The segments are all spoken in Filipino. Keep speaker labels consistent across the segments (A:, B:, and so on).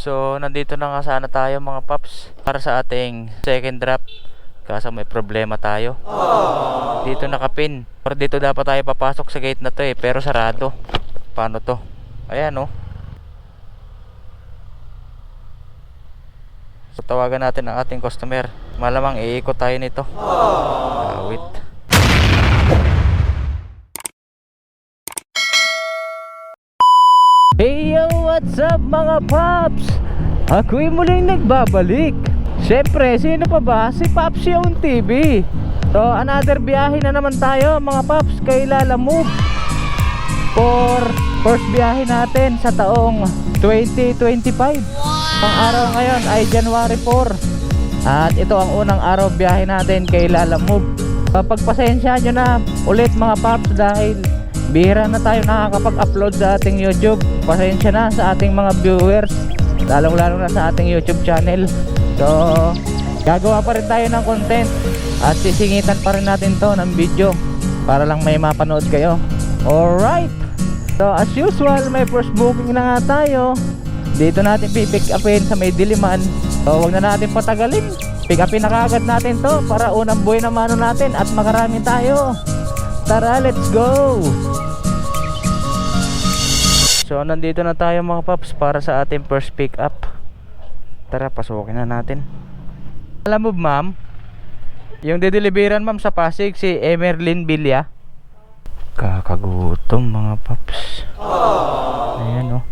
A: So nandito na nga sana tayo mga paps para sa ating second drop. Kaso may problema tayo. Dito nakapin. Pero dito dapat tayo papasok sa gate na to pero sarado. Paano to? Ayan oh. So tawagan natin ang ating customer. Malamang iikot tayo nito. Wait. Hey yo, what's up mga paps? Ako'y muling nagbabalik. Siyempre, sino pa ba? Si Pops Yung TV. So, another biyahe na naman tayo mga paps kay Lala Move. For first biyahe natin sa taong 2025. Ang araw ngayon ay January 4. At ito ang unang araw biyahe natin kay Lala Move. Pagpasensya nyo na ulit mga paps dahil bihira na tayo nakakapag-upload sa ating YouTube. Pasensya na sa ating mga viewers, lalong-lalo na sa ating YouTube channel. So, gagawa pa rin tayo ng content at sisingitan pa rin natin to ng video para lang may mapanood kayo. Alright, so as usual, may first booking na nga tayo. Dito natin pipick upin sa may Diliman. So, wag na natin patagalin, pick upin na kaagad natin to para unang buhay na mano natin at makarami tayo. Tara, let's go! So nandito na tayo mga paps para sa ating first pick up. Tara, pasukin na natin. Alam mo ma'am, yung dideliveran ma'am sa Pasig, si Emerlyn Villa. Kakagutom mga paps. Ayan oh.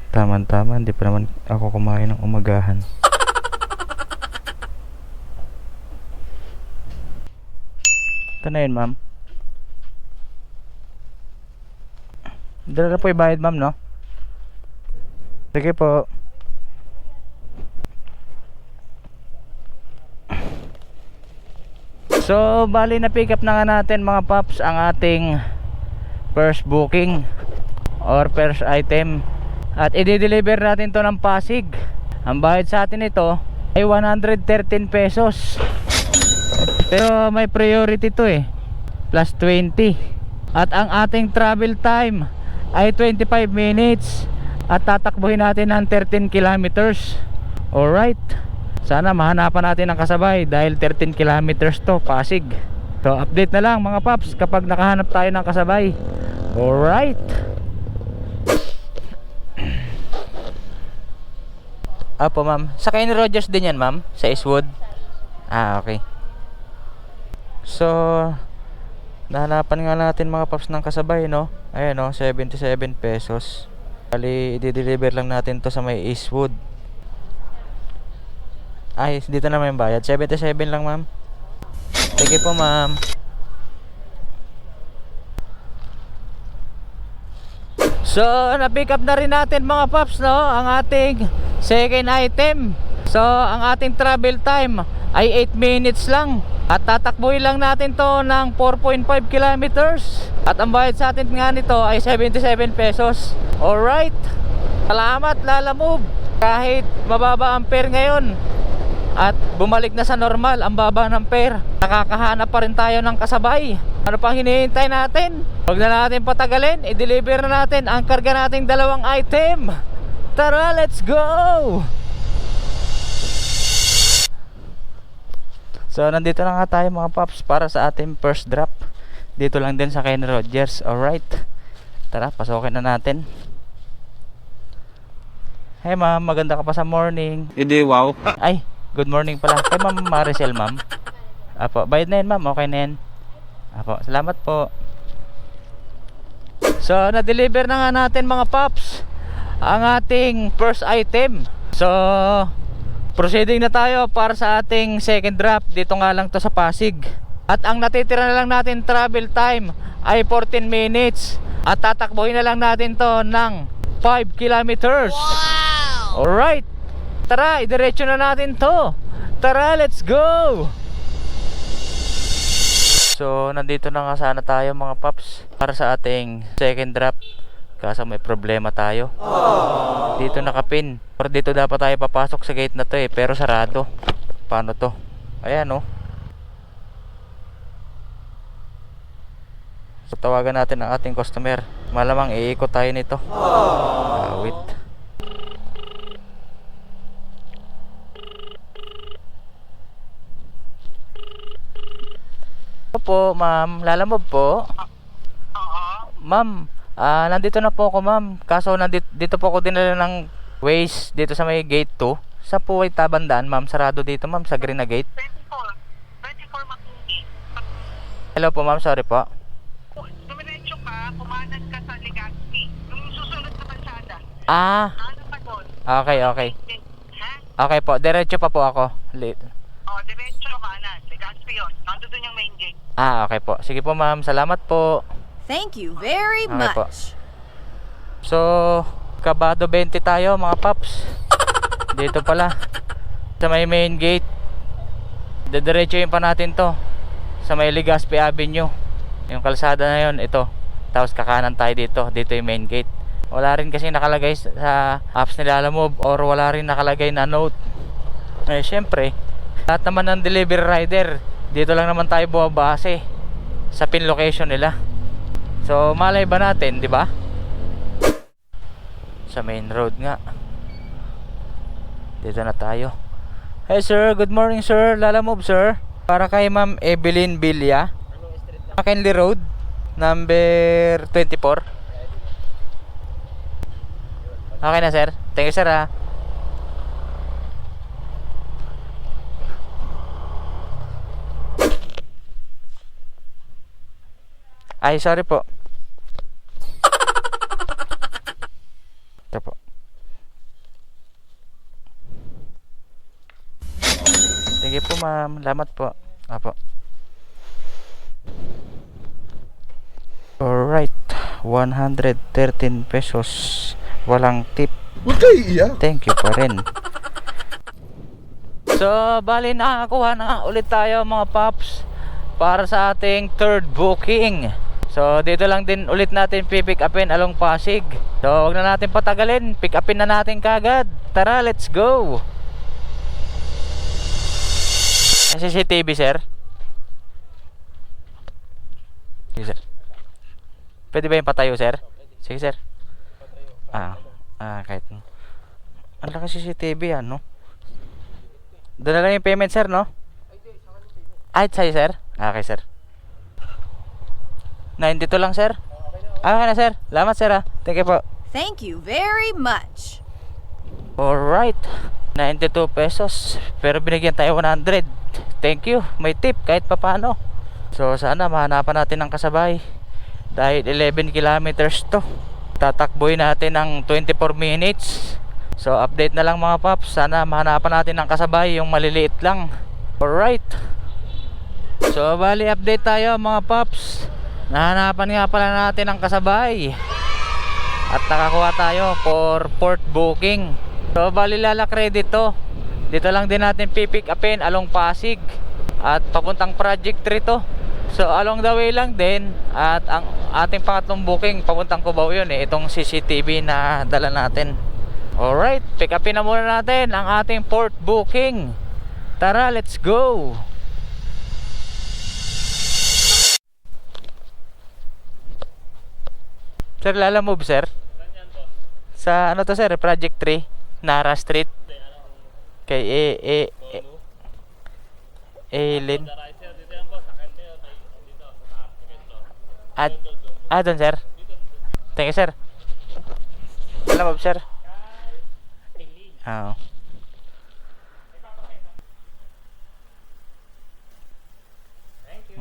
A: Tama-tama, hindi pa naman ako kumain ng umagahan. Ito na yun ma'am. Dala na po ibayad ma'am no? Sige po. So bali na pick up na nga natin mga paps ang ating first booking or first item. At i-deliver natin to ng Pasig. Ang bayad sa atin ito ay 113 pesos. Pero may priority to plus 20. At ang ating travel time ay 25 minutes. At tatakbuhin natin ng 13 kilometers. Alright, sana mahanapan natin ang kasabay dahil 13 kilometers to Pasig. So update na lang mga paps kapag nakahanap tayo ng kasabay. Alright. Apo ma'am, sa Kenny Rogers din yan ma'am, sa Eastwood. Okay. So nahanapan nga natin mga paps ng kasabay no. Ayan no, 77 pesos. Bali i-deliver lang natin to sa may Eastwood. Ay, dito na may bayad, 77 lang ma'am. Sige po ma'am. So na-pick up na rin natin mga paps no, ang ating second item. So ang ating travel time ay 8 minutes lang. At tatakbuhin lang natin to ng 4.5 kilometers. At ang bayad sa atin nga nito ay 77 pesos. Alright, salamat Lala Move. Kahit mababa ang fare ngayon at bumalik na sa normal ang baba ng fare, nakakahanap pa rin tayo ng kasabay. Ano pang hinihintay natin? Huwag na natin patagalin, i-deliver na natin ang karga nating dalawang item. Tara, let's go! So nandito na nga tayo mga paps para sa ating first drop. Dito lang din sa Kenny Rogers. Alright, tara, pasukin na natin. Hey ma'am, maganda ka pa sa morning.
B: Hindi, wow.
A: Ay, good morning pala. Kay ma'am Maricel ma'am. Apo, bayad na yun ma'am, okay na yun. Apo, salamat po. So na-deliver na nga natin mga paps ang ating first item. So proceeding na tayo para sa ating second drop. Dito nga lang to sa Pasig. At ang natitira na lang natin travel time ay 14 minutes. At tatakbuhin na lang natin to ng 5 kilometers. Wow! Alright, tara, idiretso na natin to. Tara, let's go! So nandito na nga sana tayo mga paps para sa ating second drop. Kaso may problema tayo. Dito nakapin. Pero dito dapat tayo papasok sa gate na to pero sarado. Paano to? Ayan oh. So tawagan natin ang ating customer. Malamang iikot tayo nito. Wait. Po, ma'am. Lalamove po. Ma'am, nandito na po ako, ma'am. Kaso dito po ako dinala ng Waze dito sa may gate 2. Sa po ay tabandaan, ma'am. Sarado dito, ma'am, sa green na gate.
B: 24 Makingi.
A: Hello po, ma'am. Sorry po.
B: Dumiretso ka, kumanan ka sa Legazpi. Yung susunod na kalsada. Ano pa doon?
A: Okay.
B: Ha?
A: Okay po. Diretso pa po ako.
B: Diretso kanan. Legazpi yun. Nando doon yung main gate.
A: Okay po. Sige po, ma'am. Salamat po.
C: Thank you very
A: Okay po.
C: much.
A: So, Kabado 20 tayo, mga paps. Dito pala sa may main gate. Didiretsuhin pa natin to sa may Legazpi Avenue. Yung kalsada na yun, ito. Tapos kakanan tayo dito. Dito yung main gate. Wala rin kasi nakalagay sa apps ni Lalamove, or wala rin nakalagay na note. Syempre, lahat naman ng delivery rider, dito lang naman tayo bumabase sa pin location nila. So malay ba natin, di ba? Sa main road nga. Dito na tayo. Hey sir, good morning sir. Lalamove sir. Para kay Ma'am Evelyn Villa, Mackinley Road, number 24. Okay na sir. Thank you sir ha. Ay, sorry po. Ito po. Sige po ma'am. Salamat po. Apo. Alright. 113 pesos. Walang tip.
D: Huwag kayo iiyak.
A: Thank you pa rin. So, bali nakakuha na ulit tayo mga paps para sa ating third booking. So, dito lang din ulit natin pipick upin along Pasig. So, huwag na natin patagalin. Pick upin na natin kagad. Tara, let's go. CCTV, sir. Sige, sir. Pwede ba yung patayo, sir? Sige, sir. Kahit ang laki CCTV, ano? Doon na lang yung payment, sir, no? Sa'yo, sir? Okay, sir. 92 lang, sir? Okay na, sir. Salamat, sir, ha. Thank you po.
C: Thank you very much.
A: Alright. 92 pesos. Pero binigyan tayo 100. Thank you. May tip kahit papano. So, sana mahanapan natin ng kasabay. Dahil 11 kilometers to. Tatakboy natin ng 24 minutes. So, update na lang mga paps. Sana mahanapan natin ng kasabay. Yung maliliit lang. Alright. So, bali update tayo mga paps. Nahanapan nga pala natin ang kasabay at nakakuha tayo for port booking. So bali Lala Credit to. Dito lang din natin pipick upin along Pasig at papuntang Project 3 to. So along the way lang din. At ang ating pangatlong booking papuntang Cubao yun itong CCTV na dala natin. Alright, pick upin na muna natin ang ating port booking. Tara, let's go. Sir, Lalamove, sir? Sa ano to, sir? Project 3, Nara Street. Kay Eileen. Doon, sir. Thank you, sir. Lalamove, sir.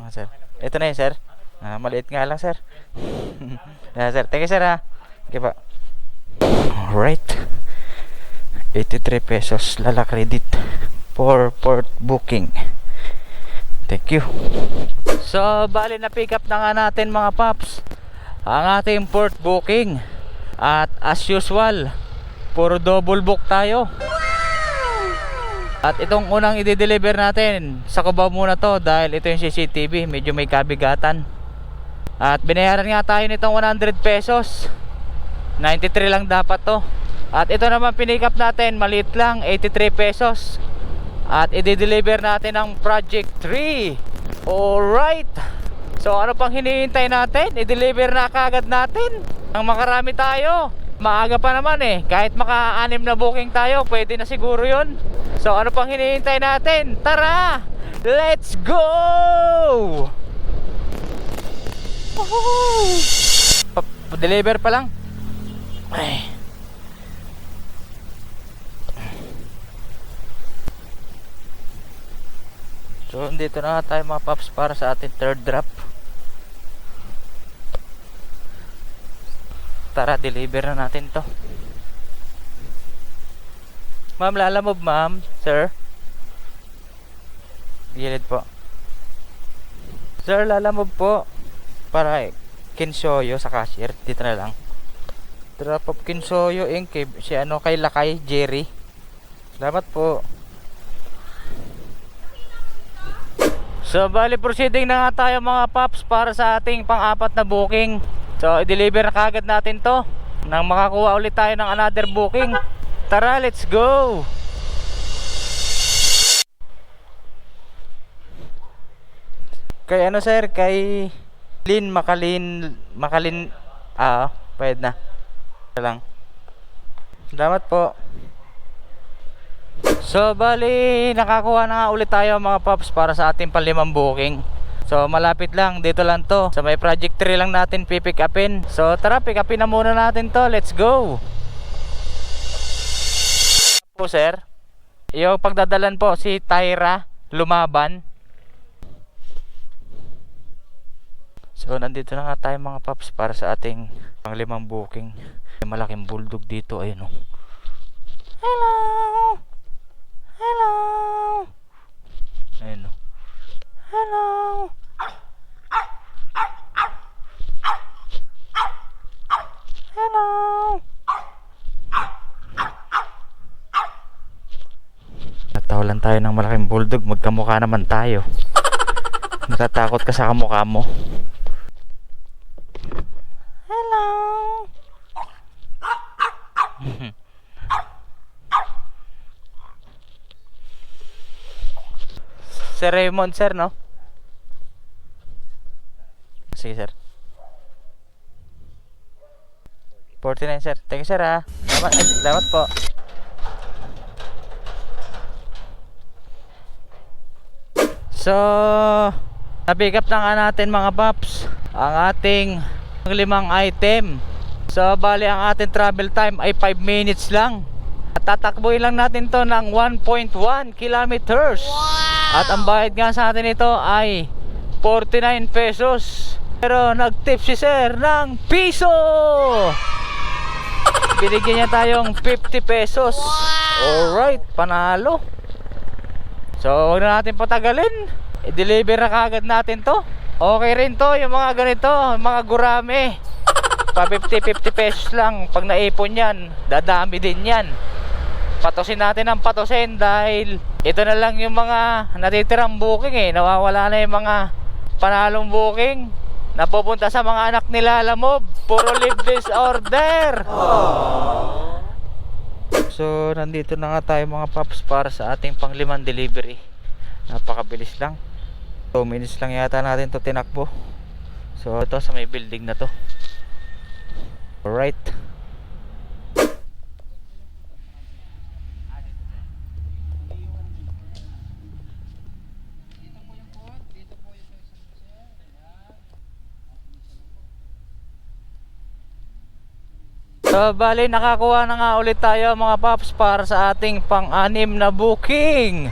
A: Sir. Ito na yun, sir. Maliit nga lang, sir. Sir, thank you, sir, ha. Okay pa. Alright. 83 pesos Lala Credit for port booking. Thank you. So, bali na pick up na nga natin mga paps ang ating port booking. At as usual, puro double book tayo. At itong unang i-deliver natin sa Cubao muna to dahil ito yung CCTV, medyo may kabigatan. At binayaran nga tayo nitong 100 pesos. 93 lang dapat to. At ito naman pinick up natin, maliit lang, 83 pesos. At i-deliver natin ang Project 3. Alright. So ano pang hinihintay natin? I-deliver na kagad natin. Ang makarami tayo. Maaga pa naman eh. Kahit maka-6 na booking tayo, pwede na siguro yun. So ano pang hinihintay natin? Tara! Let's go! Pa-deliver pa lang. Ay. So dito na tayo mga paps para sa ating third drop. Tara, deliver na natin to. Ma'am, lalamove ma'am. Sir, gilid po. Sir, lalamove po. Para kinsoyo sa cashier. Dito na lang. Drop of kinsoyo inc. Si ano kay Lakay Jerry. Salamat po. So bali proceeding na nga tayo mga paps para sa ating pang-apat na booking. So i-deliver na kagad natin to nang makakuha ulit tayo ng another booking. Tara, let's go. Kay ano sir, kay Lin Makalin pwede na. Ito lang. Salamat po. So bali nakakuha na nga ulit tayo mga paps para sa ating panlimang booking. So malapit lang, dito lang to. Sa may project 3 lang natin pipick upin. So tara, pick upin na muna natin to. Let's go. Po sir, yung pagdadalan po si Tyra Lumaban. So nandito na nga tayo mga paps para sa ating panglimang booking. May malaking bulldog dito, ayun oh. Hello. Hello. Ayun oh. Hello. Hello. Natawalan tayo ng malaking bulldog, magkamukha naman tayo. Natatakot ka sa kamukha mo. Hello. Sir Raymond sir, no? Sige sir. 49 sir. Thank you sir ha. Salamat po. So na-pick up na nga natin mga paps ang ating 5 item. So bali ang ating travel time ay 5 minutes lang. At tatakbuhin lang natin to ng 1.1 kilometers. At ang bayad nga sa atin ito ay 49 pesos. Pero nag-tip si sir ng piso. Binigyan niya tayong 50 pesos. Alright, panalo. So huwag na natin patagalin, i-deliver na kagad natin to. Okay rin to yung mga ganito, mga gurame. Pa 50-50 pesos lang. Pag naipon yan, dadami din yan. Patusin natin ang patusin dahil ito na lang yung mga natitirang booking eh. Nawawala na yung mga panalong booking napupunta sa mga anak nila Lamob. Puro leave this order. So nandito na nga tayo mga paps para sa ating pang-5 delivery. Napakabilis lang, 2 minutes lang yata natin to tinakbo. So ito sa may building na to. Alright. So bali nakakuha na nga ulit tayo mga paps para sa ating pang-6 na booking.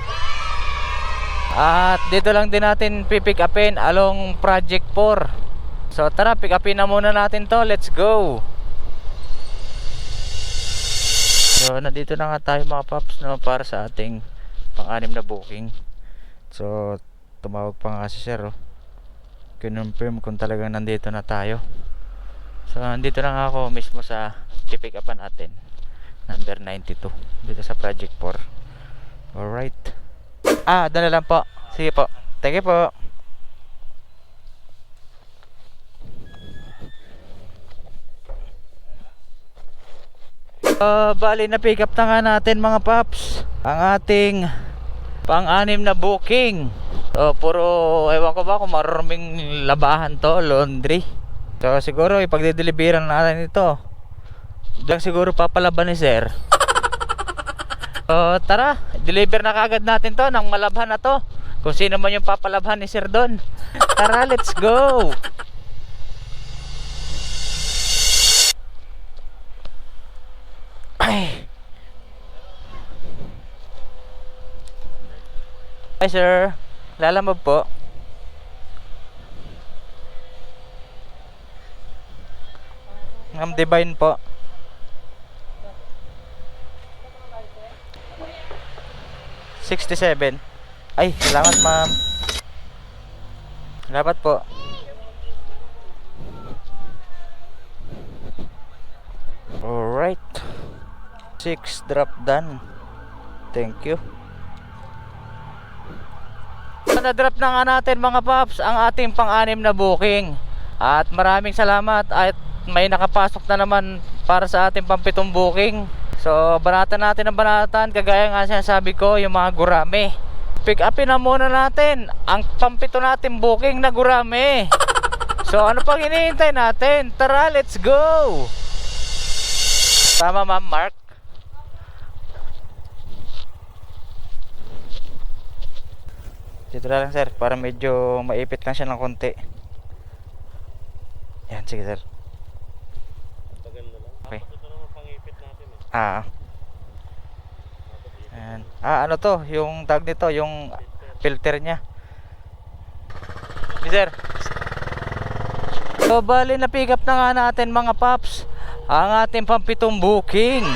A: At dito lang din natin pipick upin along Project 4. So tara, pick upin na muna natin to. Let's go. So nandito na nga tayo mga paps no, para sa ating pang-6 na booking. So tumawag pa nga si sir oh. Kinonfirm kung talagang nandito na tayo. So nandito na nga ako mismo sa pipick upan natin, number 92 dito sa Project 4. Alright. Doon na lang po. Sige po. Thank you po. Bali na pick up na nga natin mga paps ang ating pang-6 na booking. So puro, ewan ko ba kung maruming labahan to, laundry. So siguro ipagdideliveran natin ito. Diyan siguro papalaban ni sir. So tara, deliver na kagad natin to ng malabhan na to. Kung sino man yung papalabhan ni sir doon. Tara, let's go. Ay. Hi sir, lalamove po. Ma'am Divine po. $67. Ay, salamat ma'am. Salamat po. Alright, 6 drop done. Thank you. Na-drop na nga natin mga paps ang ating pang-anim na booking. At maraming salamat at may nakapasok na naman para sa ating pang-pitong booking. So banatan natin ang banatan, kagaya nga sinasabi ko, yung mga gurame. Pick upin na muna natin ang pang-pito natin booking na gurame. So ano pang hinihintay natin? Tara, let's go. Tama ma'am Mark. Dito na lang sir, para medyo maipit lang siya ng konti. Yan, sige sir. Okay. Ayan. Ano to, yung tag nito, yung filter niya. Okay, sir. So bali na pick up na nga natin mga paps ang ating pampitong booking.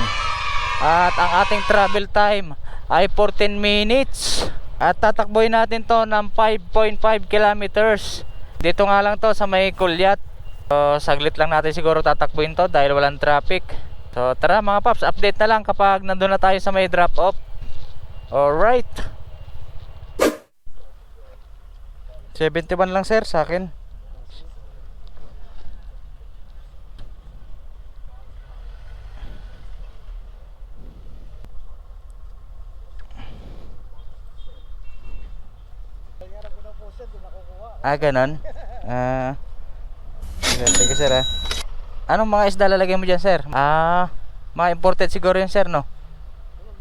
A: At ang ating travel time ay 14 minutes. At tatakboy natin to ng 5.5 kilometers. Dito nga lang to sa may Kulyat. So saglit lang natin siguro tatakbuin to dahil walang traffic. So tara mga paps, update na lang kapag nandun na tayo sa may drop off. Alright, 71 lang sir sa akin. Ganon. Sige sir Anong mga isda lalagay mo dyan sir? Mga imported siguro yun sir no?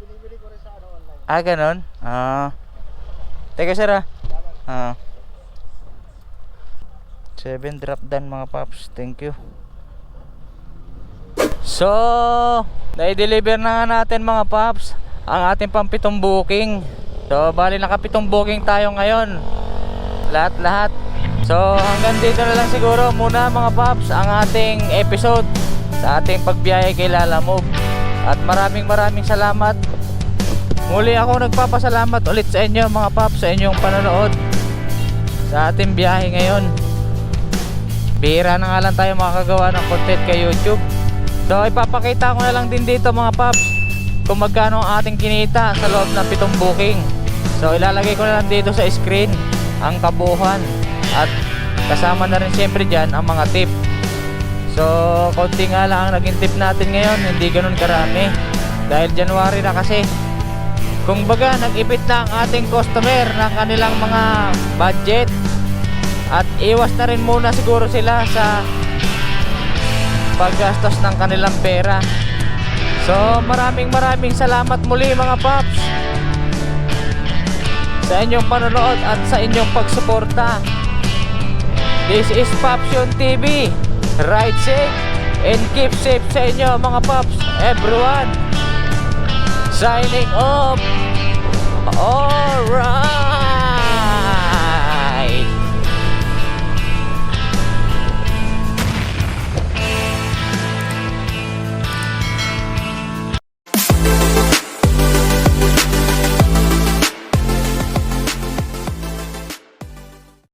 D: Binibili ko rin sa online.
A: Ganon. Teka sir 7 drop done mga paps. Thank you. So na-deliver na nga natin mga paps ang ating pampitong booking. So bali nakapitong booking tayo ngayon, lahat. So hanggang dito na lang siguro muna mga paps ang ating episode sa ating pagbiyahe kay Lalamove. At maraming salamat. Muli ako nagpapasalamat ulit sa inyo mga paps sa inyong panonood sa ating biyahe ngayon. Bihira na nga lang tayo makakagawa ng content kay YouTube. So ipapakita ko na lang din dito mga paps kung magkano ang ating kinita sa loob ng 7 booking. So ilalagay ko na lang dito sa screen ang kabuuan. At kasama na rin syempre dyan ang mga tip. So konti nga lang ang naging tip natin ngayon, hindi ganun karami dahil January na kasi. Kung baga nag-ipit na ang ating customer ng kanilang mga budget. At iwas na rin muna siguro sila sa paggastos ng kanilang pera. So maraming salamat muli mga paps sa inyong panonood at sa inyong pagsuporta. This is Papsyon TV. Ride safe and keep safe sa inyo mga paps. Everyone, signing off.